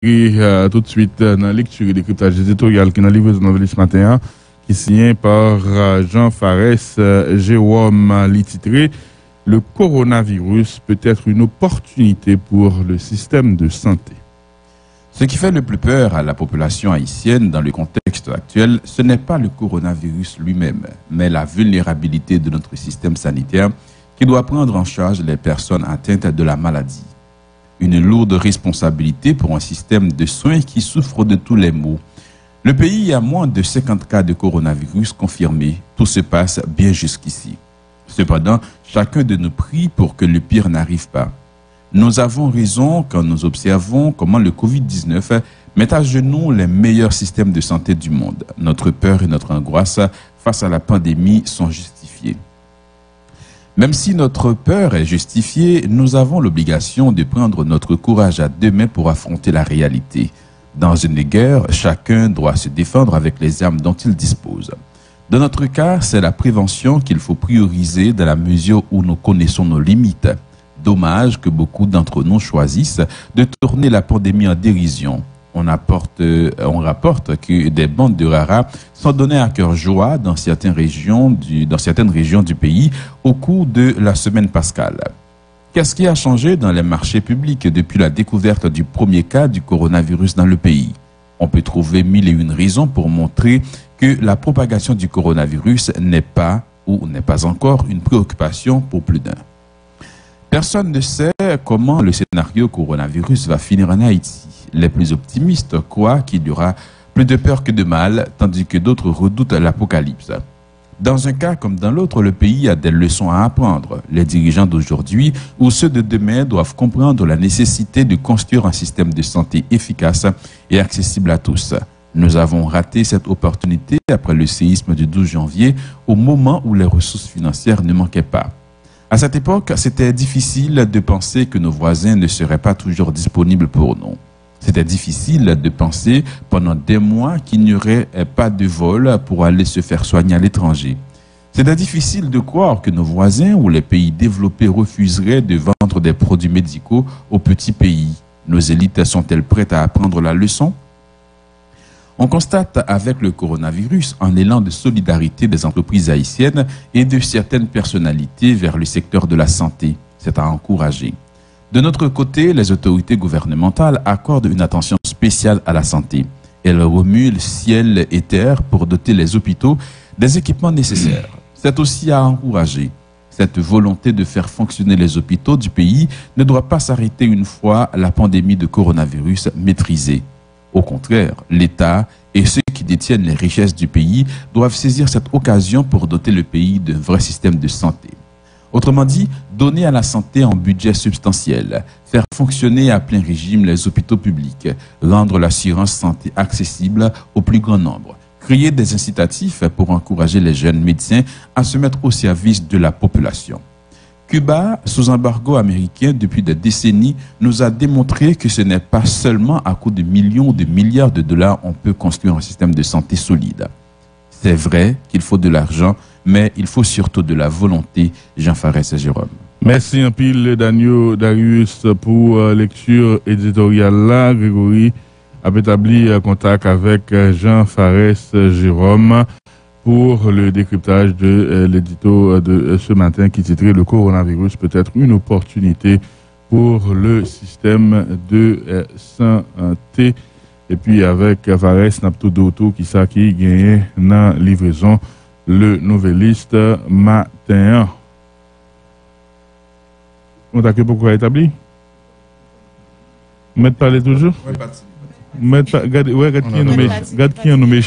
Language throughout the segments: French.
Et tout de suite, dans la lecture et décryptage éditorial qui est dans le livre de Nouvelle ce matin, qui est signé par Jean Fares Jérôme, titré « Le coronavirus peut être une opportunité pour le système de santé ». Ce qui fait le plus peur à la population haïtienne dans le contexte actuel, ce n'est pas le coronavirus lui-même, mais la vulnérabilité de notre système sanitaire qui doit prendre en charge les personnes atteintes de la maladie. Une lourde responsabilité pour un système de soins qui souffre de tous les maux. Le pays a moins de 50 cas de coronavirus confirmés. Tout se passe bien jusqu'ici. Cependant, chacun de nous prie pour que le pire n'arrive pas. Nous avons raison quand nous observons comment le Covid-19 met à genoux les meilleurs systèmes de santé du monde. Notre peur et notre angoisse face à la pandémie sont justifiées. Même si notre peur est justifiée, nous avons l'obligation de prendre notre courage à deux mains pour affronter la réalité. Dans une guerre, chacun doit se défendre avec les armes dont il dispose. Dans notre cas, c'est la prévention qu'il faut prioriser dans la mesure où nous connaissons nos limites. Dommage que beaucoup d'entre nous choisissent de tourner la pandémie en dérision. On rapporte que des bandes de rara sont données à cœur joie dans certaines régions du pays au cours de la semaine pascale. Qu'est-ce qui a changé dans les marchés publics depuis la découverte du premier cas du coronavirus dans le pays? On peut trouver mille et une raisons pour montrer que la propagation du coronavirus n'est pas ou n'est pas encore une préoccupation pour plus d'un. Personne ne sait comment le scénario coronavirus va finir en Haïti. Les plus optimistes croient qu'il y aura plus de peur que de mal, tandis que d'autres redoutent l'apocalypse. Dans un cas comme dans l'autre, le pays a des leçons à apprendre. Les dirigeants d'aujourd'hui ou ceux de demain doivent comprendre la nécessité de construire un système de santé efficace et accessible à tous. Nous avons raté cette opportunité après le séisme du 12 janvier, au moment où les ressources financières ne manquaient pas. À cette époque, c'était difficile de penser que nos voisins ne seraient pas toujours disponibles pour nous. C'était difficile de penser pendant des mois qu'il n'y aurait pas de vol pour aller se faire soigner à l'étranger. C'était difficile de croire que nos voisins ou les pays développés refuseraient de vendre des produits médicaux aux petits pays. Nos élites sont-elles prêtes à apprendre la leçon? On constate avec le coronavirus un élan de solidarité des entreprises haïtiennes et de certaines personnalités vers le secteur de la santé. C'est à encourager. De notre côté, les autorités gouvernementales accordent une attention spéciale à la santé. Elles remuent le ciel et terre pour doter les hôpitaux des équipements nécessaires. C'est aussi à encourager. Cette volonté de faire fonctionner les hôpitaux du pays ne doit pas s'arrêter une fois la pandémie de coronavirus maîtrisée. Au contraire, l'État et ceux qui détiennent les richesses du pays doivent saisir cette occasion pour doter le pays d'un vrai système de santé. Autrement dit, donner à la santé un budget substantiel, faire fonctionner à plein régime les hôpitaux publics, rendre l'assurance santé accessible au plus grand nombre, créer des incitatifs pour encourager les jeunes médecins à se mettre au service de la population. Cuba, sous embargo américain depuis des décennies, nous a démontré que ce n'est pas seulement à coût de millions ou de milliards de dollars qu'on peut construire un système de santé solide. C'est vrai qu'il faut de l'argent, mais il faut surtout de la volonté, Jean Fares et Jérôme. Merci un pile, Darius, pour lecture éditoriale là. Grégory a établi contact avec Jean Fares Jérôme pour le décryptage de l'édito de ce matin qui titrait « Le coronavirus peut être une opportunité pour le système de santé ». Et puis avec Fares Naptodoto qui gagne dans livraison le nouvelliste matin. On t'a que pourquoi établi? Mettre parler toujours? Regarde qui est nommé.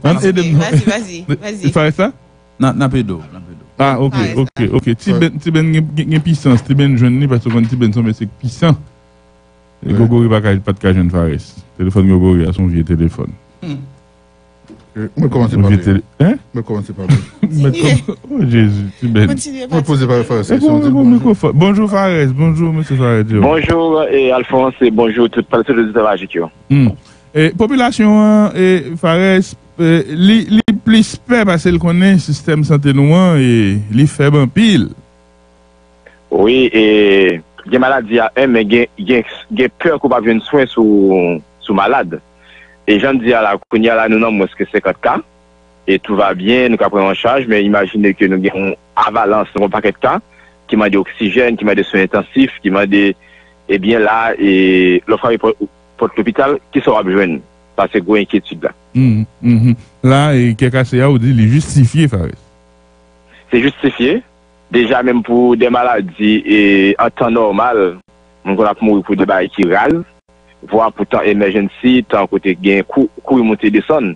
Vas-y. Fares ça? Napedo. Ah, ok. Si ben une puissance, si ben jeune, parce que si ben c'est puissant. Et Gogo il va pas de jeune Fares. Téléphone Gogo a son vieux téléphone. Me commencez par lui. Me commencez par lui. Oh Jésus, tu ben. Me posez par Fares. Bonjour Fares, bonjour monsieur Fares. Bonjour Alphonse et bonjour toutes les auditeurs. Et population Fares, les plus peur parce qu'elle connaît le système santé noir et les faibles en pile. Oui, et gen maladie à un, mais gen peur qu'on va venir soin sous malade. Et j'en dis à la Kounia, là, nous n'avons que 50 cas. Et tout va bien, nous avons en charge, mais imaginez que nous avons avalanche, nous avons un paquet de cas, qui m'a dit oxygène, qui m'a des soins intensifs, qui m'a dit, eh bien là, et l'offre pour l'hôpital, qui sera besoin. Parce que c'est une inquiétude là. Là, et quelqu'un s'est dit, il est justifié, Fares. C'est justifié. Déjà, même pour des maladies, et en temps normal, on a mourir pour des bails qui râlent, voire pour temps emergency, tant côté gain, coup monter descendre.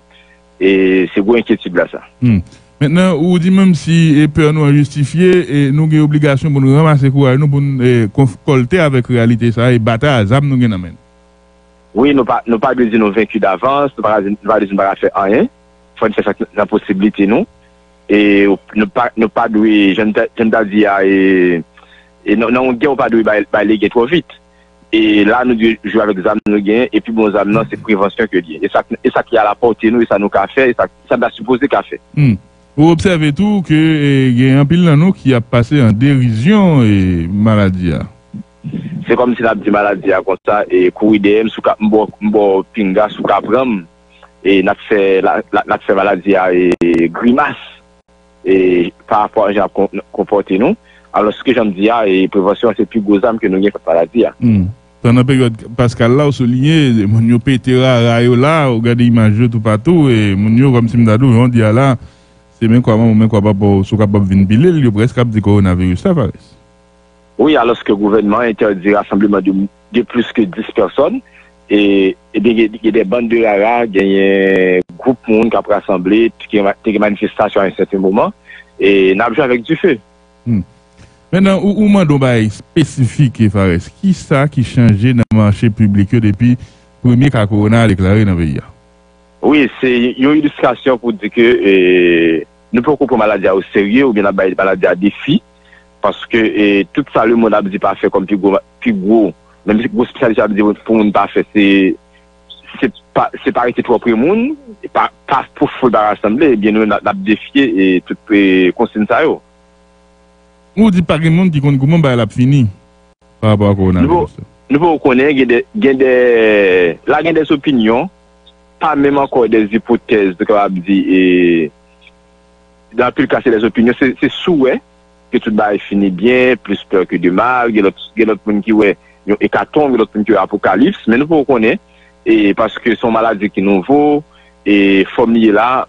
Et c'est une inquiétude là, ça. Maintenant, on dit même si peur nous a justifié, et nous avons obligation pour nous ramasser courage, nous pour colter avec réalité ça, et bataille, ça nous avons. Oui, nous pas de dire nous vaincus d'avance, nous pas de dire nous pas faire rien. Il faut faire la possibilité, nous. Et nous pas de, je ne dis pas, et non, on ne pas de léguer trop vite. Et là, nous jouons avec les âmes, nous gagnons, et puis bon, les âmes, c'est prévention que dit. Et ça qui est à la portée, nous, et ça nous a fait, et ça doit supposer qu'a fait. Vous observez tout que il y a un pile dans nous qui a passé en dérision et maladie. C'est comme si la petite maladie comme ça, et courir DM, sous mbo pinga, sous capram, et n'a fait maladie et grimace, et par rapport à comporter nous. Alors, ce que j'aime dire, et prévention, c'est plus gros âme que nous avons fait maladie. Dans la période, Pascal, là, vous soulignez, mon yo pétera, rayo là, vous regardez l'image tout partout, et mon yo, comme si m'dadou, on dit là, c'est même quoi, pour sous capable de venir il y a presque cap de coronavirus, ça va. Oui, alors que le gouvernement interdit rassemblement de plus que 10 personnes, et il y a des bandes de rara, il y a un groupe de monde qui a rassemblé, qui a des manifestations à un certain moment, et n'a joué avec du feu. Maintenant, où m'en spécifique, Fares, qui ça qui changeait dans le marché public depuis le premier cas corona déclaré dans le pays? Oui, c'est une illustration pour dire que nous pouvons prendre la maladie au sérieux ou bien la maladie à défi, parce que tout ça, le monde a dit pas fait comme plus gros, même si gros spécialiste a dit pour monde pas fait, c'est pas arrêter trop pour monde, pas pour faut rassembler, bien nous n'a défié et tout consigne ça yo. Ou dit pas que monde qui compte comment la fini par rapport à coronavirus. Nous pouvons connaître il y a des opinions, pas même encore des hypothèses de comme dit et dans plus cas c'est des opinions, c'est souhait que tout va finir bien, plus peur que de mal, il y a l'autre monde qui ouais, il y a hécatombe, l'autre monde qui est apocalypse, mais nous pouvons connaître et parce que son maladie qui nous vaut et formule là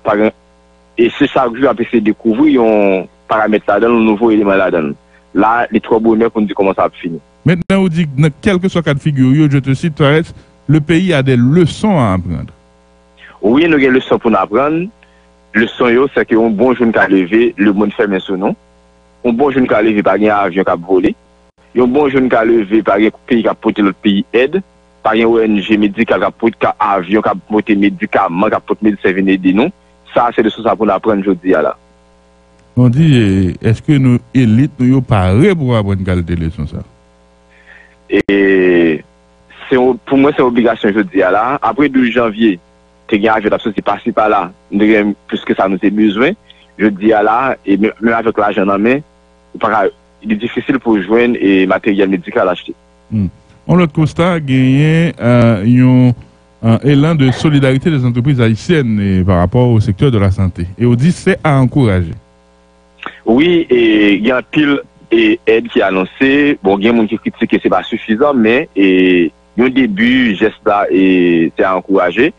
et c'est chaque jour après c'est découvrir un paramètre là dans le nouveau élément là dedans. Là les trois bonheurs qu'on dit comment ça va finir. Maintenant on dit que quel que soit cas de figure, je te cite le pays a des leçons à apprendre. Oui, nous avons des leçons pour nous apprendre. Leçon c'est que un bon jeune qui a levé, le monde fait sur nous. Un bon jeune qui a levé par un avion qui a volé. Un bon jeune qui a levé par un pays qui a porté l'autre pays aide. Par un ONG médical qui a porté un avion qui a porté médicaments, qui a porté médecins venir aider nous. Ça, c'est des choses pour nous apprendre aujourd'hui là. On dit, est-ce que nos élites nous parés pour avoir une qualité de leçon ça? Et pour moi, c'est une obligation aujourd'hui là. Après 12 janvier, tu as un avion qui passé par là, plus que ça nous a besoin. Je dis là, et même avec l'argent en main, il est difficile pour joindre et matériel médical à acheter. On l'autre constat, il y a un élan de solidarité des entreprises haïtiennes par rapport au secteur de la santé. Et on dit c'est à encourager. Oui, et il y a un pile et aide qui est annoncé. Bon, il y a des gens qui critiquent que ce n'est pas suffisant, mais il y a un début, geste là, et c'est à encourager.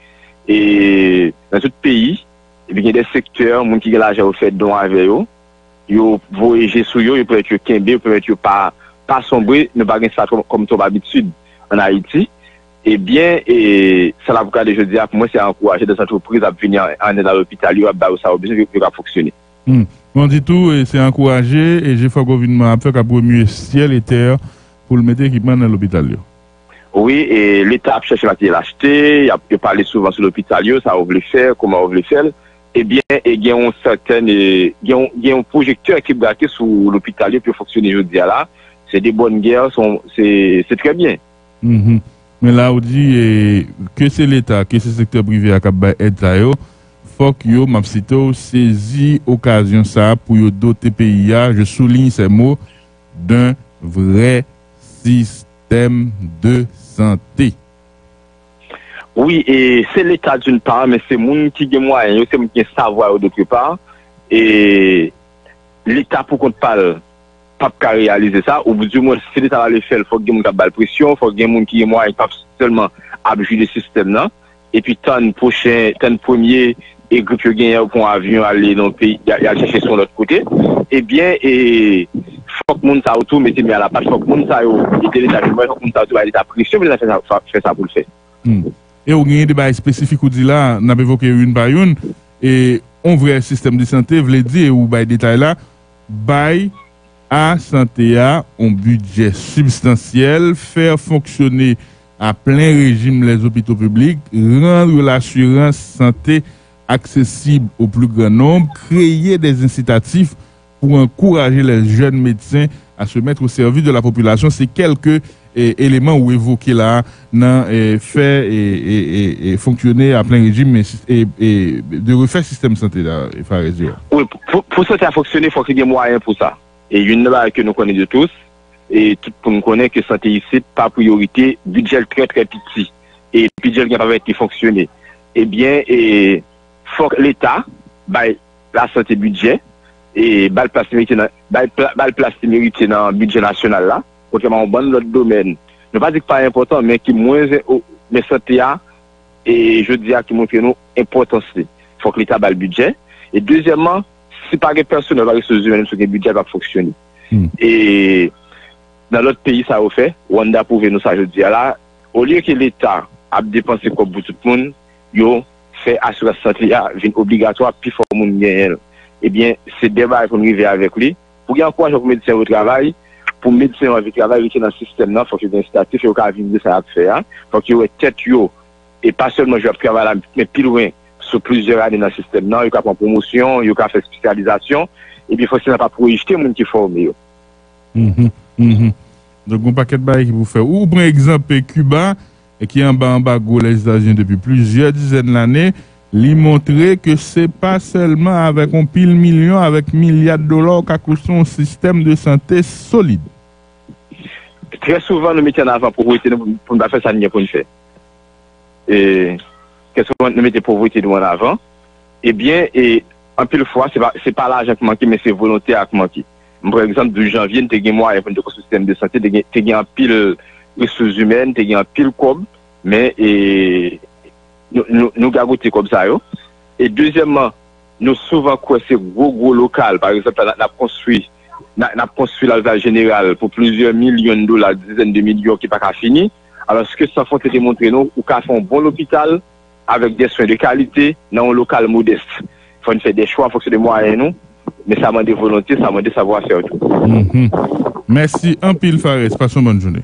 Et dans tout pays, il y a des secteurs, gens qui ont l'argent fait don avec eux. Ils voyagent sur eux, ils peuvent être Kembe, ils peuvent être pas sombrer, ne pas ça comme ton habitude en Haïti. Eh bien, et ça l'avocat de jeudi, pour moi, c'est à encourager des entreprises à venir en aide à l'hôpital, à ça a besoin de fonctionner. On dit tout, et c'est encouragé, et j'ai fait le gouvernement à faire qu'à mieux ciel et terre pour le mettre équipement dans l'hôpital. Oui, et l'État a cherché matériel acheté, il a parlé souvent sur l'hôpital, ça on veut le faire, comment on veut le faire. Eh bien, il y a un projecteur qui est braqué sur l'hôpital pour fonctionner aujourd'hui là. C'est des bonnes guerres, c'est très bien. Mais là, on dit que c'est l'État, que c'est le secteur privé à aide ça, faut que Mapsito saisi l'occasion ça pour doter pays, je souligne ces mots, d'un vrai système de santé. Oui, et c'est l'État d'une part, mais c'est moun qui a moyen, c'est moun qui a savoir d'autre part. Et l'État, pour qu'on parle, pas qu'à réaliser ça, ou du moins, si l'État va le faire, il faut qu'il y ait moun qui a pression, il faut qu'il y ait moun qui a moyen, pas seulement abjurer le système là. Et puis, tant premier et groupe qui gagne pour un avion aller dans le pays, il a cherché sur l'autre côté. Eh bien, et faut que moun ça autour mette mis à la page, faut que moun ça et l'État, faut que moun ça autour l'État pression, mais l'État fait ça pour le faire. Et au gain des bails spécifiques ou dit là, n'a évoqué une par une et on vrai système de santé veut dire ou bail détail là, bail à santé a un budget substantiel, faire fonctionner à plein régime les hôpitaux publics, rendre l'assurance santé accessible au plus grand nombre, créer des incitatifs pour encourager les jeunes médecins à se mettre au service de la population. C'est quelques éléments ou évoqués là, fait et fonctionner à plein régime et de refaire le système de santé là, oui, pour ça, ça a fonctionné, il faut qu'il y ait moyen pour ça. Et une chose que nous connaissons de tous, et tout pour nous connaître que santé ici, pas priorité, budget très très petit, et budget qui n'a pas été fonctionné. Eh bien, il faut que l'État, la santé budget, et la place mérité dans le budget national là, contrairement au bon autre domaine. Ne pas dire que pas important, mais qui moins, mais santé a, et je dis à qui montre nous importance. Il faut que l'État ait le budget. Et deuxièmement, si pas des personnes ne va pas sur le budget va fonctionner. Et dans l'autre pays, ça a fait, Rwanda pour nous ça, je dis là, au lieu que l'État a dépensé comme pour tout le monde, il fait assurance santé obligatoire, puis il faut que monde gagne. Eh bien, c'est débat pour nous arriver avec lui. Pour qu'il encourage les médecins au travail, pour les médecins au travail, qui dans le système, il faut qu'il y ait un statut, il faut qu'il y ait ça à faire. Il faut qu'il y ait tête, et pas seulement je travaille, mais plus loin, sur plusieurs années dans le système. Il y a une promotion, il y a une spécialisation, et puis il faut que ça pas projeter les gens qui forment. Donc, un paquet de bails qui vous fait. Ou, par exemple, Cuba, qui est en bas les États-Unis depuis plusieurs dizaines d'années, lui montrer que c'est pas seulement avec un pile million, avec milliards de dollars qu'a construit un système de santé solide. Très souvent, nous mettons en avant pauvreté pour ne faire ça, pour nous faire. Et très souvent, nous mettons pauvreté en avant. Eh bien, et en pile fois, c'est pas l'argent qui manque, mais c'est volonté qui manque. Par exemple, du janvier, tu as moyen pour le système de santé, tu as un pile ressources humaines, tu as un pile com, mais nous gagoter comme ça. Et deuxièmement, nous souvent quoi c'est gros local. Par exemple, on a construit l'alvéole générale pour plusieurs millions de dollars, dizaines de millions qui n'est pas fini. Alors, ce que ça faut te démontrer, nous, ou qu'à faire un bon hôpital avec des soins de qualité dans un local modeste. Il faut faire des choix en fonction des moyens, nous. Mais ça m'a des volontés, ça m'a des savoir-faire. Merci, un pile Fares. Passons une bonne journée.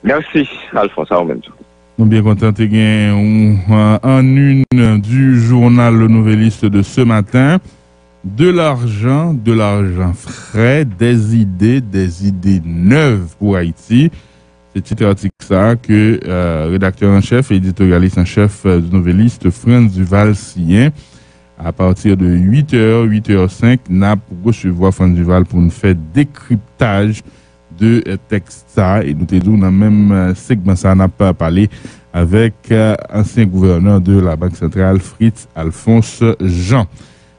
Merci, Alphonse, à vous-même. Nous sommes bien contents de gagner en une du journal Le Nouvelliste de ce matin. De l'argent frais, des idées neuves pour Haïti. C'est titre article ça que rédacteur en chef et éditorialiste en chef du Nouvelliste, Franz Duval-Sien, à partir de 8h, 8h05, n'a pour recevoir Franz Duval pour nous faire décryptage de texte ça. Et nous t'aidons dans le même segment ça, n'a pas parlé avec ancien gouverneur de la Banque centrale, Fritz Alphonse Jean.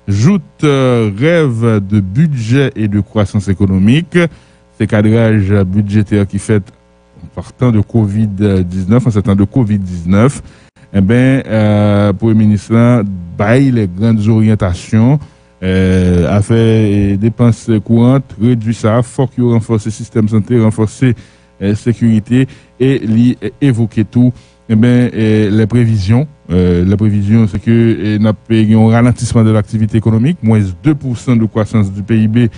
Joute rêve de budget et de croissance économique. C'est cadrage budgétaire qui fait en partant de Covid-19, en ce temps de Covid-19. Eh bien, pour le ministre, baille les grandes orientations, a fait dépenses courantes, réduit ça, faut qu'il renforce le système de santé, renforcer sécurité et évoquer tout. Eh bien, les prévisions, c'est que nous avons un ralentissement de l'activité économique, moins 2% de croissance du PIB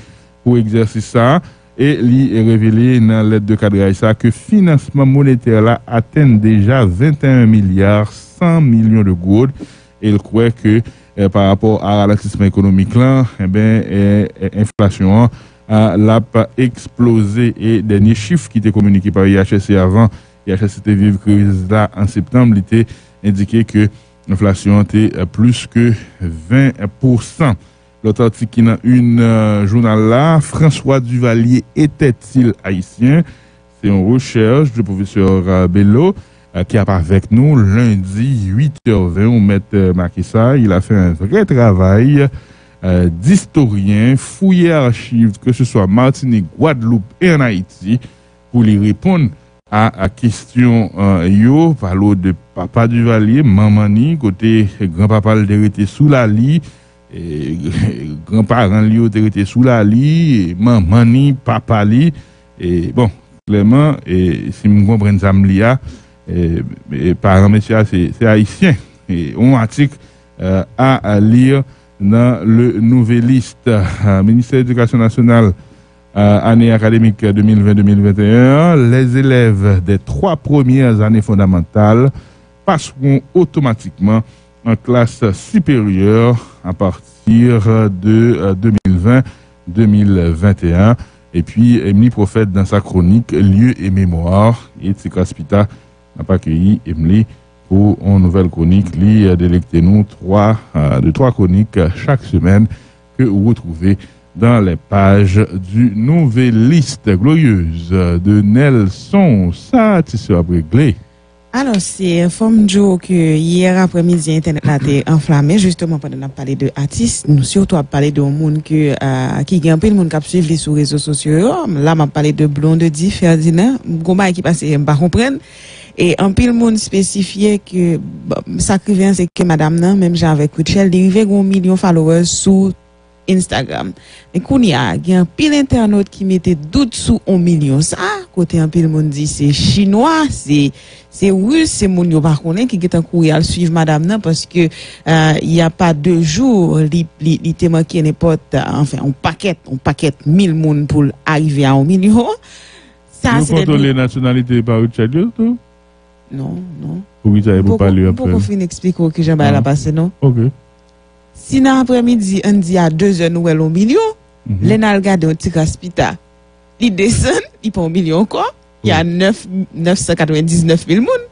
pour exercer ça. Et il est révélé dans l'aide de cadrage ça que le financement monétaire là atteint déjà 21 milliards 100 millions de gourdes. Et il croit que par rapport à ralentissement économique là, eh bien, inflation l'a explosé. Et dernier chiffre qui était communiqué par IHSC avant, IHSC vive crise là en septembre, il était indiqué que l'inflation était plus que 20%. L'autre article qui est dans une journal là, François Duvalier était-il haïtien? C'est une recherche du professeur Bello qui est avec nous lundi 8h20 au Maître Makissa. Il a fait un vrai travail d'historien, fouiller archives, que ce soit Martinique, Guadeloupe et en Haïti, pour lui répondre à question yo, parlo de papa Duvalier, mamani, côté grand-papa le était sous la lit, et grand-parent lui était sous la lit, et mamani, papa li, et bon, clairement, et si vous comprenez ça, et parents, messieurs, c'est haïtien, et on article à lire dans le Nouvelliste, ministère de l'Éducation nationale, année académique 2020-2021, les élèves des 3 premières années fondamentales passeront automatiquement en classe supérieure à partir de 2020-2021. Et puis, Emily Prophète, dans sa chronique Lieux et mémoire, et Tikaspita n'a pas accueilli Emily pour une nouvelle chronique. Délectez-nous 3 chroniques chaque semaine que vous retrouvez dans les pages du Nouvelliste. Glorieuse de Nelson, ça, tu seras réglé. Alors, c'est informe Joe que hier après-midi, Internet a été enflammé, justement, pendant qu'on a parlé de artistes. Nous, surtout, à parler de monde qui a un peu de monde qui suit sur les réseaux sociaux. Là, on a parlé de Blondie, Ferdinand, Goma qui passe, on va comprendre. Et un peu le monde spécifié que, ça qui vient, c'est que madame, non, même j'avais Couchel, dérivé 1 million de followers sur Instagram. Mais qu'on y a un pile internaute qui mettait doute sous 1 million. Ça, côté un pile monde dit c'est chinois, c'est russe, c'est mon yo par contre qui est en courrier à suivre madame nan parce que il y a pas 2 jours li te manqué n'importe enfin on paquet 1000 monde pour arriver à 1 million. Ça c'est contrôler nationalité par Richard tout? Non. Oui, ça vous parler après. Pourquoi fin expliquer que Jean la passer non? OK. Si dans l'après-midi, on dit à 2h, nous avons 1 million, les n'a regardé un petit caspita. Il descend, il prend 1 million encore. Il y a 999 000 personnes.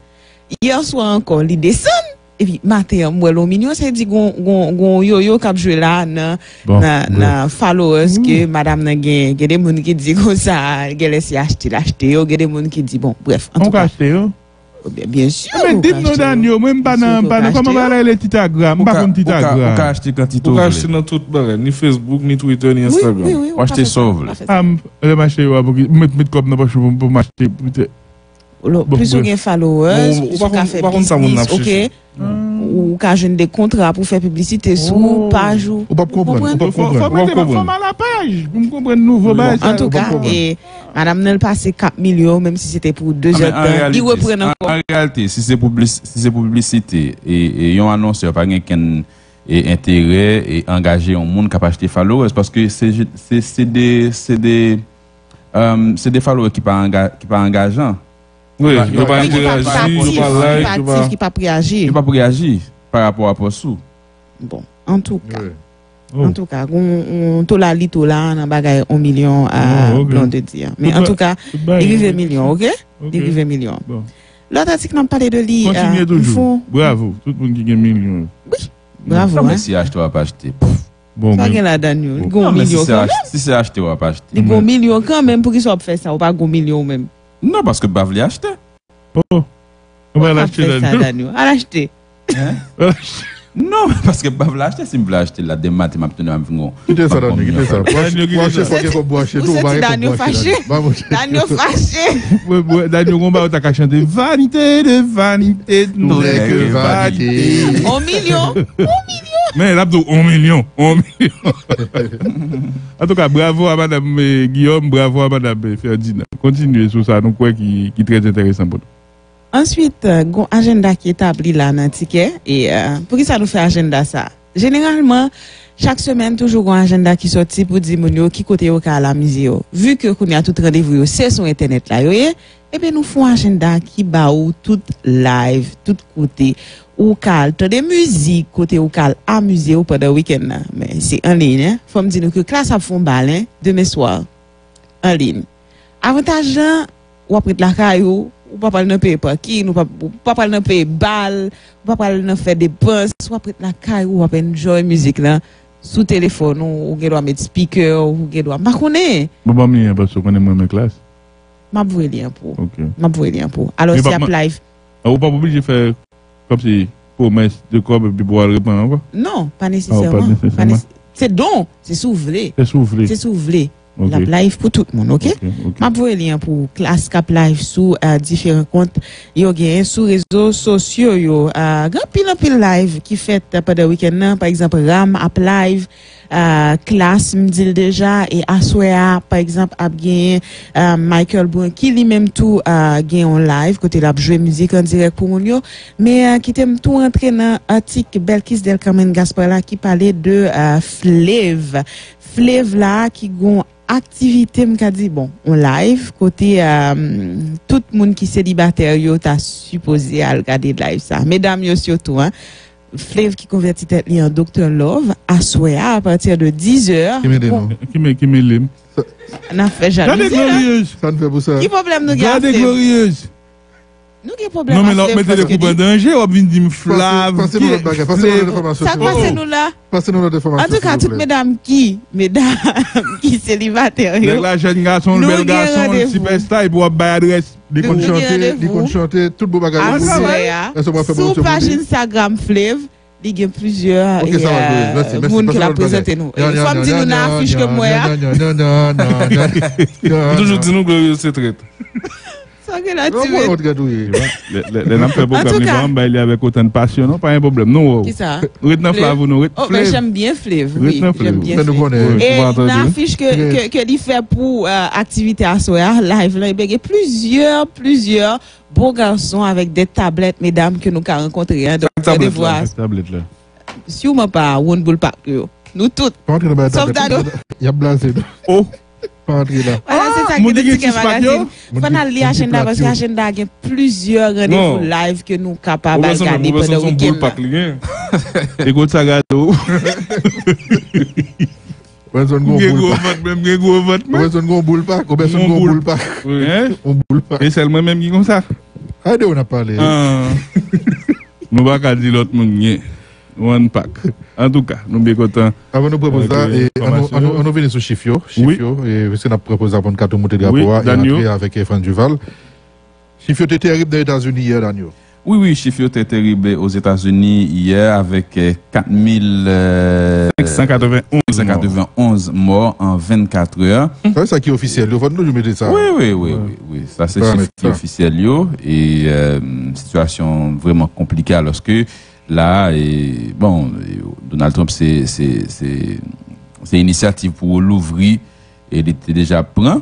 Hier soir encore, il descend. Et puis, matin, moi, 1 million, c'est dit qu'on yo-yo qui a joué là, dans followers, que madame n'a gagné. Il y a des gens qui disent comme ça, il y a laissé acheter, il y a des gens qui disent, bon, bref. On peut acheter, hein? Bien sûr. Mais dites-nous, Daniel, même pas comment va aller les Titagram, pas comme Titagram. On peut acheter quantité. On peut acheter dans tout bagage, ni Facebook, ni Twitter, ni Instagram. Oui, on acheter sauve. Je vais acheter, mettre comme pour m'acheter. Plus ou moins followers, plus ou moins fait business, ok. Ou quand j'ai des contrats pour faire publicité sur page ou. On va comprendre. Faut mal à la page. Vous me comprenez nouveau base. En tout cas, et madame Nel passe 4 millions, même si c'était pour 2 heures. Il reprend encore. En réalité, si c'est publicité et un annonceur pas qu'un intérêt et engager un monde qui a acheté followers parce que c'est des followers qui pas engageants. Oui, il ne va pas interagir, il ne va pas like, il ne va pas réagir. Il ne va pas réagir par rapport à Possou. Bon, en tout cas. En tout cas, on tola li tola on bagay 1 million à Blondie dire. Mais en tout cas, il arrive 1 million, OK? Il arrive 1 million. L'autre article n'a pas parlé de lui. Continuez toujours. Bravo, tout le monde qui gagne 1 million. Oui. Bravo. Mais si acheter ou pas acheter. Bon, ça gagne la Daniel. Il gagne 1 million. Si c'est acheter ou pas acheter. Il gagne 1 million quand même pour qu'il soit fait ça ou pas 1 million même. Non, parce que bah voulez acheter. Oh. On va l'acheter Daniel. À l'acheter. Non, parce que bah voulez acheter si vous acheter la démat m'a tenu un peu. Quittez ça Daniel, quittez ça. Daniel fâché. Daniel fâché. Daniel on va ta chanter vanité de vanité, nous que vanité. 1 million. 1 million. Mais là 1 million. En tout cas, bravo à madame Guillaume, bravo à madame Ferdinand. Continuez sur ça, nous quoi qui très intéressant pour nous. Ensuite, un agenda qui est établi là dans le ticket. Et pour qui ça nous fait agenda ça? Généralement, chaque semaine, toujours un agenda qui sorti pour dire qui côté au cas la musée. Vu que qu'on y a tout rendez-vous, c'est sur internet là, et bien nous faisons un agenda qui bat tout live, tout côté. Ou cal, t'as des musiques côté ou cal amusé ou pendant le week-end. Mais c'est en ligne. Hein? Faut me dire que classe a fond bal demain soir. En ligne. Avantage, ou après de la caillou, ou pas parler d'un pays parking, ou pas parler d'un pays bal, ou pas parler d'un faire des penses, ou après de la caillou, ou après enjoy musique là, sous téléphone, ou doit mettre speaker, ou doit pas connaître. Bon, mais parce qu'on est moins en classe. m'a voué lien pour. OK. M'a voué lien pour. Alors Mais c'est pas- à live. On pas obligé de faire comme si promesse de quoi et puis pour répondre encore. Non, pas Ah, nécessairement. pas nécessairement. C'est donc, c'est soufflé. C'est soufflé. C'est soufflé. OK. La live pour tout le monde, OK? OK. M'a voué lien pour classe cap live sous différents comptes yo gagne sur réseaux sociaux yo grand pile live qui fait pendant le week-end par exemple Ram app live classe me dit déjà et Aswea par exemple a gagné Michael Brown qui lui-même tout gagné en live côté la jouer musique en direct pour mon yo mais qui t'aime tout rentrer dans article Belkis Del Carmen Gaspar là qui parlait de Flav là qui gon activité m'ka dit bon on live côté tout le monde qui célibataire yo t'a supposé à regarder live ça mesdames yo surtout hein Flav qui convertit tête li en Dr Love à partir de 10h Qui me l'aime. on a fait Regardez jalousie glorieuse. Ça ne fait pour ça. qui problème nous Regardez gagne glorieuse. nous qui problème Non mais là avec mettez Flav les coups en danger, on vient dire Flav. Passez-nous notre bagage. Passez-nous notre information. ça passe nous là Passez-nous notre en information. tout cas toutes mesdames qui célibataires yo La jeune garçon, le Nous bel garçon, le rendez-vous. superstar, il pourra bailler adresse. Des Nous comptes gagnons chanter, des rendez-vous. comptes chanter, tout beau bagage. Sur page Instagram Flav, il y a plusieurs Ok, ça va, merci, merci. monde qui Passez-nous l'a le présenté bagage. nous. Une fois me dit nous n'a affiche comme moi. Toujours dis-nous glorieuse, c'est traite. Ça que la Non, tu moi, on veux. regarde, oui. Les gens fait En tout programme, cas- les gens il est avec autant de passion, non, pas un problème. Non, Qui ça? retenez Flav, non, Oh, mais j'aime bien Flav. Oui, Retenez j'aime Flav. bien Mais nous Flav. connaissons. Et Vous entendez? l'affiche que il fait pour activité à soir live là, il y a plusieurs beaux garçons avec des tablettes mesdames que nous avons rencontrés hein, donc tablette, allez voir tablette là. sûrement pas One Bull Park yo. Nous toutes Pas entrer dans la sauf table. Dado. Il y a blasé. Oh, Pas entrer là. Voilà, c'est ça mon que Dieu, le qui ticket se passe, magazine. yo? Faut aller agenda parce que agenda a plusieurs rendez-vous Non. live que nous capables On de va regarder pendant le son boule week-end. pas client. écoute ça, gâteau. Robinson Gon Gros boule pas. vote, même gros vote. Robinson Gon boule pas. Robinson Mon Gon boule. boule pas. Hein? On boule pas. Et c'est le même qui comme ça. Allez, on a parlé. Ah. Nous ne pouvons pas dire l'autre monde. One pack. En tout cas, nous sommes contents. Avant de proposer ça, Avec et l'information. on vient sur Chifio. Oui. Chifio, et parce qu'on a proposé à prendre 4 montées de Oui, rapport et Daniel. entrer avec Efran Duval. Chifio était terrible dans les États-Unis hier, Daniel. Oui, chiffre était terrible aux États-Unis hier avec 591 morts en 24 heures. C'est ça qui est officiel. Le vote, nous, je mets ça. Oui. Ça, c'est Ouais, chiffre mais qui est ça. officiel. Yo. Et situation vraiment compliquée alors que là, Donald Trump, c'est initiative pour l'ouvrir et il était déjà prêt.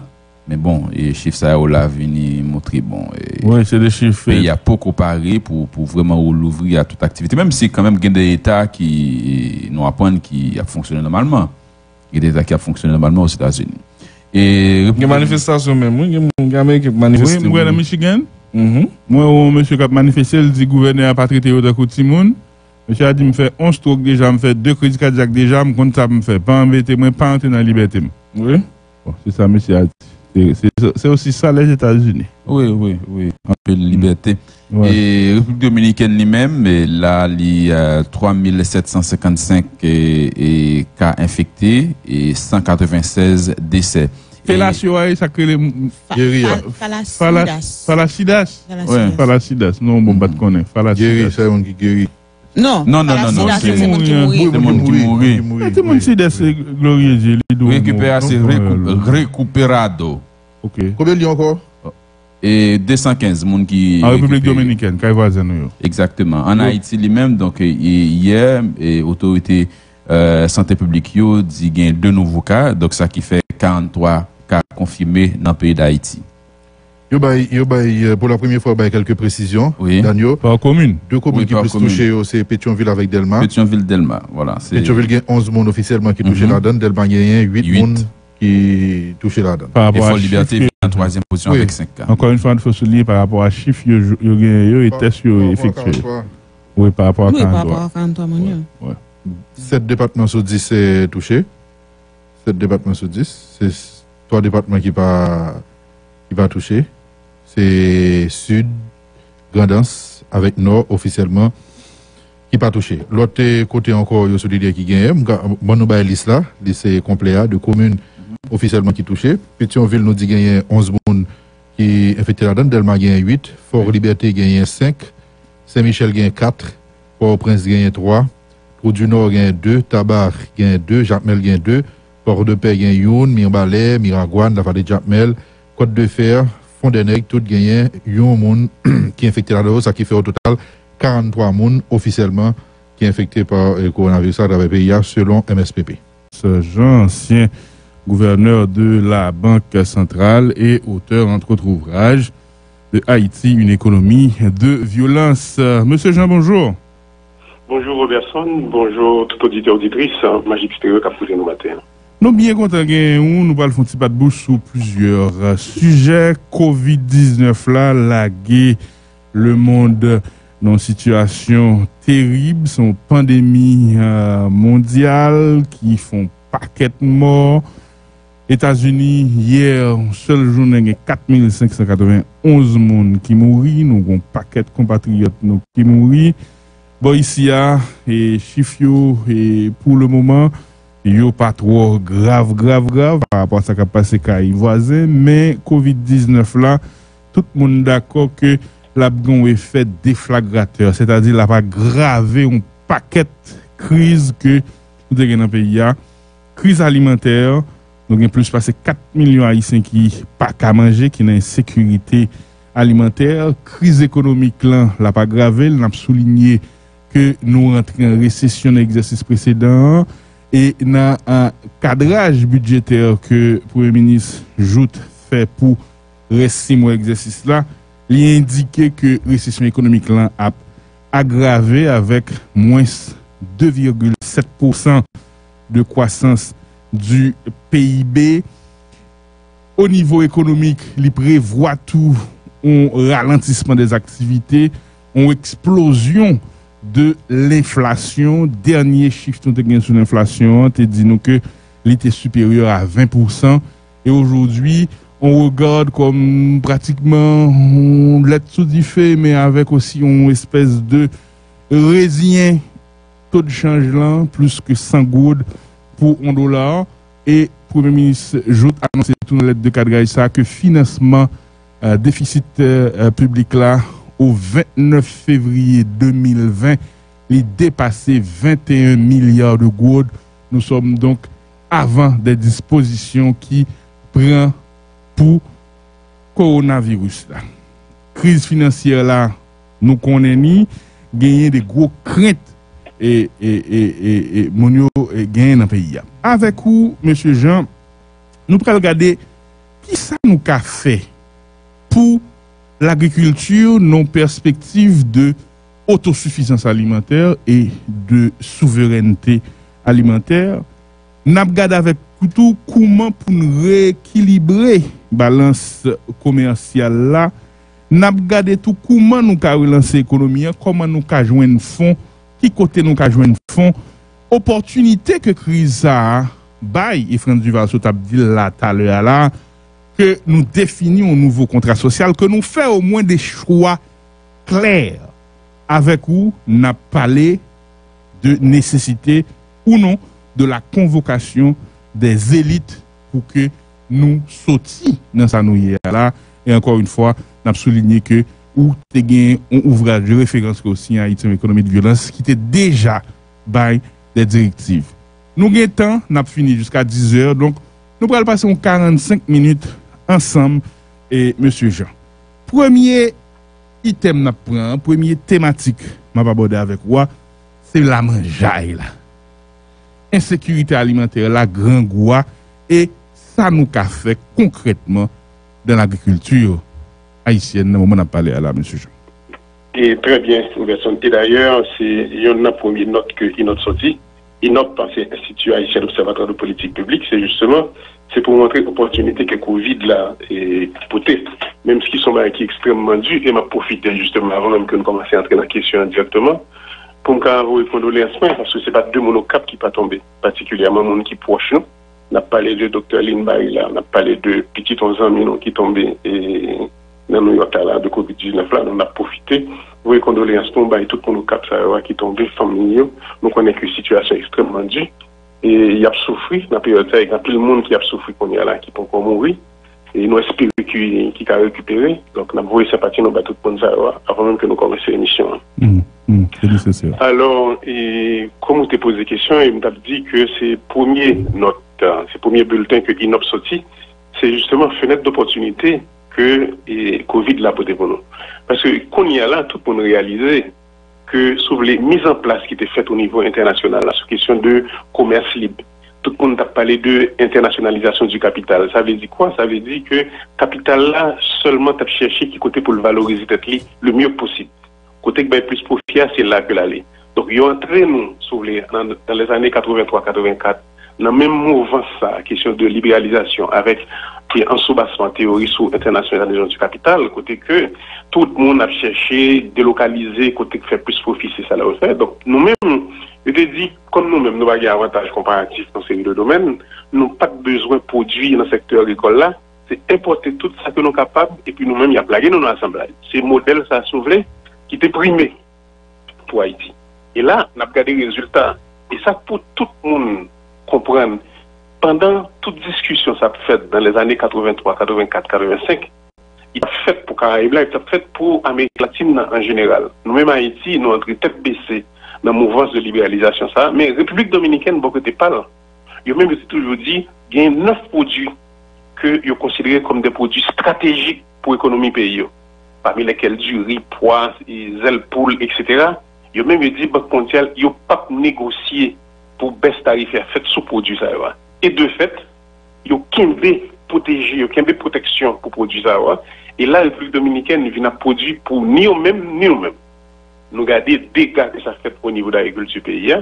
Mais bon, et chiffre ça, on l'a venu montrer. Bon, Oui, c'est des chiffres. il y a beaucoup paré pour vraiment l'ouvrir à toute activité. Même si quand même il y a des États qui nous apprennent qui a fonctionné normalement. Il y a des États qui a fonctionné normalement aux États-Unis. Et Il y a manifestation même. Il y a un gamin qui Oui, manifeste. moi, dans Michigan, Mhm. moi, un monsieur qui a manifesté, il dit gouverneur n'a pas traité de coup de Timoun. Monsieur a dit, me fait 11 strokes déjà, me fait 2 crédits cardiaques déjà, me compte ça, me fait pas embêter, moi, pas entrer dans la liberté. Oui. Bon, c'est ça, monsieur a dit. C'est aussi ça, les États-Unis. oui, un peu de liberté. Ouais. Et République dominicaine lui-même, mais là, il y a 3755 cas infectés et 196 décès. Fellation, ça crée les. Falacidas. Falacidas. Ouais. Falacidas. Non, bon, pas de connaître. Guéri, Falacidas. c'est un qui guérit. Non, Non, Falacidas, c'est c'est monde qui mourit. C'est monde qui mourit. C'est mon Cidas, c'est glorieux, Dieu. Récupération, récupérado. Ok. Combien de liens encore? Et 215 monde qui. En République récupéré. dominicaine, quand voisin nous. Exactement. En Haïti lui-même, donc hier, autorité santé publique yo dit qu'il y a 2 nouveaux cas, donc ça qui fait 43 cas confirmés dans le pays d'Haïti. Yo bay, pour la première fois, bay quelques précisions. Oui. Daniel. Par commune. 2 communes Oui, qui par plus commune. touchées, c'est Pétionville avec Delma. Pétionville-Delma, voilà. C'est Pétionville, il y a 11 monde officiellement qui touchent la donne. Delma, il y a 8 Huit. monde qui touchent la donne. Par rapport Effort à Liberté chiffres, en 3e position Oui. avec 5 cas. encore une fois, il faut souligner par rapport à chiffres, et tests effectués. Oui, par rapport à Oui, par 43. rapport à 43 millions. 7 départements sur 10 c'est touché. 7 départements sur 10. C'est 3 départements qui va toucher. C'est Sud, Grandance, avec Nord officiellement, qui pas touché. L'autre côté encore, il y a celui qui gagne. Bon, nous avons liste là, liste complet de communes officiellement qui touché. Pétionville nous dit qu'il y a 11 personnes qui est infecté là-dedans. Delma gagne 8, Fort Liberté gagne 5, Saint-Michel gagne 4, Port-au-Prince gagne 3, Trou du Nord gagne 2, Tabar gagne 2, Jacmel gagne 2, Port-de-Paix gagne 1, Mirbalais, Miragouane, la vallée de Jacmel, Côte-de-Fer, Fond-des-Nègres, tout gagne 1 monde qui est infecté là-dedans, ça qui fait au total 43 monde officiellement qui est infecté par le coronavirus à travers le pays selon MSPP. Jean, ancien gouverneur de la Banque centrale et auteur, entre autres ouvrages, de Haïti, une économie de violence. Monsieur Jean, bonjour. Bonjour Robertson, bonjour tout auditeur auditrice, Magique Stéréo qui a posé nous matin. Nous bien contents nous parlons un petit pas de bouche sur plusieurs sujets. Covid-19 là, lagué le monde dans une situation terrible, son pandémie mondiale qui font paquet de morts. États-Unis, hier, seule journée, il y a 4591 personnes qui mourent. Nous avons un paquet de compatriotes qui mourent. Bon, ici, et chiffre, et pour le moment, il n'y a pas trop grave par rapport à ce qui a passé avec les voisins. Mais Covid-19 là, tout le monde est d'accord que la un effet déflagrateur, c'est-à-dire la va graver un paquet de crises que nous avons dans le pays. Crise alimentaire, nous avons plus passé 4 millions d'Haïtiens qui n'ont pas qu'à manger, qui ont une insécurité alimentaire. Crise économique, là, la pas gravée, nous avons souligné que nous rentrons en récession dans l'exercice précédent et dans un cadrage budgétaire que le Premier ministre Joute fait pour rester 6 mois d'exercice là. Il a indiqué que la récession économique là a aggravé avec moins 2,7% de croissance du PIB. Au niveau économique, il prévoit tout un ralentissement des activités, une explosion de l'inflation. Dernier chiffre que nous avons sur l'inflation, te dit nous que il était supérieur à 20%. Et aujourd'hui, on regarde comme pratiquement l'aide sous fait, mais avec aussi une espèce de résilient taux de change là, plus que 100 gouttes pour $1. Et le Premier ministre Joute a annoncé dans la lettre de cadrage ça que financement déficit public là au 29 février 2020, il dépassait 21 milliards de gouttes. Nous sommes donc avant des dispositions qui prennent pour coronavirus là. Crise financière là, nous connaissons, gagner des gros craintes et monio gagner dans le pays. Avec vous, monsieur Jean, nous pourrons regarder qui ça nous a fait pour l'agriculture, nos perspectives de autosuffisance alimentaire et de souveraineté alimentaire. Nous regardons avec tout comment pour nous rééquilibrer balance commerciale là. Nous regardons tout comment nous ca relancer l'économie, comment nous ca joindre fonds, qui côté nous ca joindre fonds, opportunité que crise ça bail et Frantz Duval so t'a dit là tout à l'heure là que nous définissons un nouveau contrat social, que nous faisons au moins des choix clairs avec où n'a parlé de nécessité ou non de la convocation des élites pour que nous sautions dans sa nouille là. Et encore une fois, nous avons souligné que ou te gain un ouvrage de référence aussi à Haïti économie de violence qui était déjà by des directives. Nous avons temps, nous avons fini jusqu'à 10h, donc nous allons passer 45 minutes ensemble et monsieur Jean. Premier item n'a prend, premier thématique m'a abordé avec moi, c'est la mangeaille là. Insécurité alimentaire la grand goût et ça nous a fait concrètement dans l'agriculture haïtienne. Au moment où on a parlé à la monsieur Jean. Et très bien, Robertson. Et d'ailleurs, c'est une première note que INOT sorti. INOP, c'est Institut haïtien d'observatoire de politique publique, c'est pour montrer l'opportunité que Covid là est potée. Même ce qui sont qui extrêmement durs, et m'a profité justement avant même que nous commencions à entrer dans la question directement, pour me faire vos condoléances, parce que ce n'est pas deux monocaps qui ne sont pas tombés, particulièrement monde qui proche nous. On a parlé de Dr. Lynn Barry là, on a parlé de petit 11 ans qui tombaient et dans New York là, de Covid-19 là, on a profité. Vos condoléances pour tout le monde qui tombé, famille, nous connaissons une situation extrêmement dure. Et il y a souffert, dans la période, il y a plus de monde qui a souffert qu'on y a là, qui peut encore mourir. Et nous espérons qu'il a récupéré. Donc, nous avons voulu sympathie, nous battons tout le monde avant même que nous commencions l'émission. C'est nécessaire. Alors, comme vous t'ai posé la question, il m'a dit que c'est premier note, c'est premier bulletin que INOP sorti, c'est justement fenêtre d'opportunité que Covid l'a posé pour nous. Parce que qu'on y a là, tout le monde réaliser que sur les mises en place qui étaient faites au niveau international, là, sur question de commerce libre, tout le monde a parlé de internationalisation du capital. Ça veut dire quoi? Ça veut dire que capital là, seulement tu as cherché qui côté pour le valoriser le mieux possible. Côté que plus profit, c'est là que l'aller. Donc, ils ont entré nous dans les années 83-84, dans le même mouvement, ça, question de libéralisation, avec un soubassement théorie sur internationalisation du capital, côté que tout le monde a cherché délocaliser, côté que fait plus profit, c'est ça là fait. Donc, nous-mêmes, je te dis, comme nous-mêmes, nous avons un avantage comparatif dans ces deux domaines, nous n'avons pas besoin de produire dans le secteur agricole là, c'est importer tout ça que nous sommes capables, et puis nous-mêmes, il y a plagué dans l'assemblage. Ces modèles, ça a sauvé, qui était primé pour Haïti. Et là, on a regardé les résultats. Et ça, pour tout le monde comprendre, pendant toute discussion ça a fait dans les années 83, 84, 85, il a fait pour Caraïbes, il a fait pour Amérique latine en général. Nous-mêmes, Haïti, nous avons entré tête baissée dans la mouvance de libéralisation. Ça. Mais République dominicaine, beaucoup de pas là. Il a même toujours dit qu'il y a 9 produits que ils considérés comme des produits stratégiques pour l'économie pays. Parmi lesquels du riz, pois, ailes, poules, etc. Il a même dit que la Banque mondiale n'a pas négocié pour baisse tarifaire faite sous produit ça. Et de fait, il y a aucun protégé, aucun protection pour produire ça. Et là, la République dominicaine vient à produire pour ni eux-mêmes, ni nous-mêmes. Nous regardons les dégâts que ça fait au niveau de l'agriculture pays,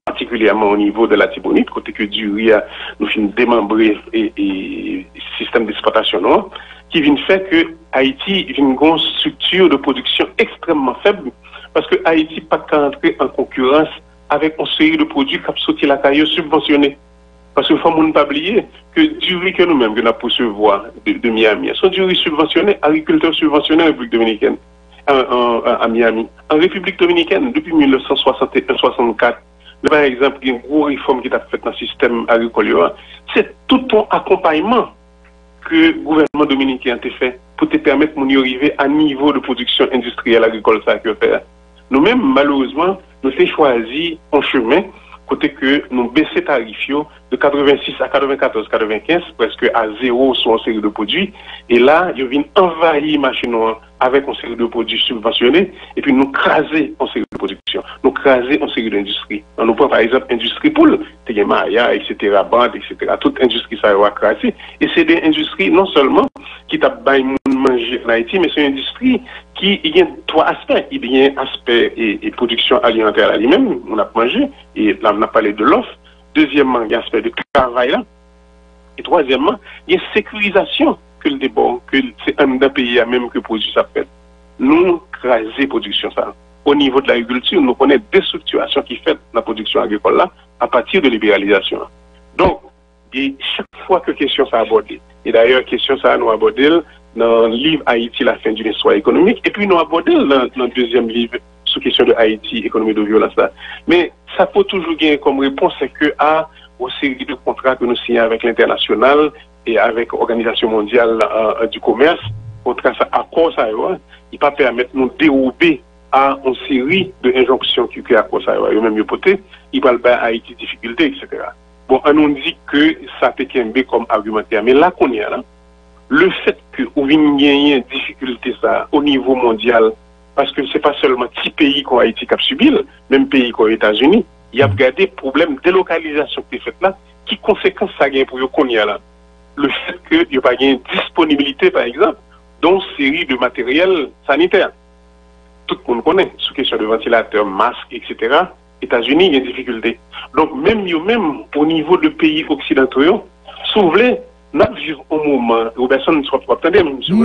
particulièrement au niveau de la Tibonite, côté que du riz, nous finissons démembrer et système d'exploitation, qui vient faire que Haïti vient une structure de production extrêmement faible, parce que Haïti n'a pas qu'à entrer en concurrence avec une série de produits qui ont sorti la caille subventionnés. Parce qu'il ne faut pas oublier que du riz que nous-mêmes que nous avons recevoir de Miami, c'est du riz subventionné, agriculteurs subventionnés en République dominicaine, à Miami. En République dominicaine, depuis 1961-64, par exemple, il y a une grosse réforme qui a faite dans le système agricole. C'est tout un accompagnement que le gouvernement dominicain a fait pour te permettre de arriver à un niveau de production industrielle agricole. Ça que faire. Nous-mêmes, malheureusement, nous avons choisi un chemin côté que nous baissons tarifs de 86 à 94, 95, presque à zéro sur une série de produits. Et là, ils viennent envahir machine avec une série de produits subventionnés et puis nous craser en série de production, nous craser en série d'industrie. On nous prend par exemple industrie poule, Maya, etc., bande, etc. Toute industrie ça va craser. Et c'est des industries non seulement qui t'a manger en Haïti, mais c'est une industrie qui il y a 3 aspects. Il y a un aspect et production alimentaire à lui-même, on a mangé, et là on a parlé de l'offre. Deuxièmement, il y a l'aspect de travail là. Et troisièmement, il y a sécurisation que le débat, que c'est un pays à même que produit ça fait. Nous craser production ça. Au niveau de l'agriculture, nous connaissons des structurations qui fait la production agricole là à partir de libéralisation. Donc, chaque fois que question ça abordée, et d'ailleurs question ça nous abordé dans le livre Haïti, la fin d'une histoire économique, et puis nous abordé dans le deuxième livre sur question de Haïti, économie de violence là. Mais ça peut toujours gagner comme réponse, c'est que à une série de contrats que nous signons avec l'international et avec l'Organisation mondiale du commerce, contrat ça, accord ça, il pas permettre nous dérober à une série d'injonctions qui est accord ça, même mieux poté, il va le faire Haïti difficulté, etc. Bon, on nous dit que ça peut être comme argumentaire, mais là qu'on est là, le fait que vous ayez une difficulté ça au niveau mondial, parce que c'est pas seulement 10 pays qui ont Haïti qui a subi, même pays qu'aux États-Unis, il y a regardé le problème de délocalisation qui est fait là, qui conséquence ça gagne pour qu'on y a là. Le fait qu'il n'y a pas de disponibilité, par exemple, d'une série de matériel sanitaire. Tout le monde connaît, sous question de ventilateurs, masques, etc. États-Unis, il y a des difficultés. Donc, même au niveau de pays occidentaux, si vous voulez, nous vivons un moment où personne ne soit pas attendez, monsieur.